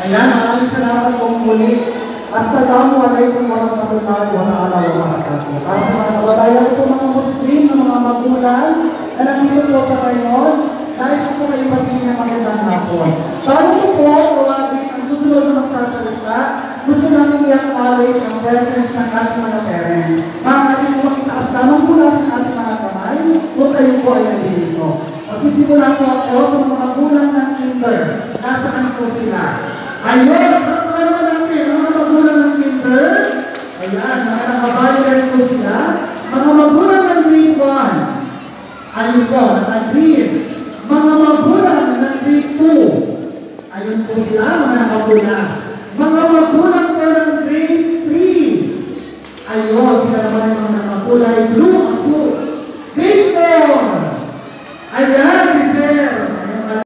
Ayan, maraming salamat po muli. Assalamualaikum warahmatullahi wabarakatuh. Para sa mga kababayan po mga Muslim, na mga magulang na nandito po sa ngayon, nais ko po kayo patingin ng magandang hapon. Bago po tawagin ang susunod na magsasalita, gusto namin i-acknowledge ang presence ng ating mga parents. Maaaring po makitaas lamang po natin ating mga kamay kung kayo po ay nandito. Magsisimula po ako sa mga magulang ng kinder. Nasaan po sila? Ayun! Ano naman natin? Ang mga magulang ng kinder? Ayan, mga nakabayan po sila. Mga magulang ng grade 1. Ayun po, naka-grade. Mga magulang ng grade 2. Ayun po sila, mga nakagulang. Mga magulang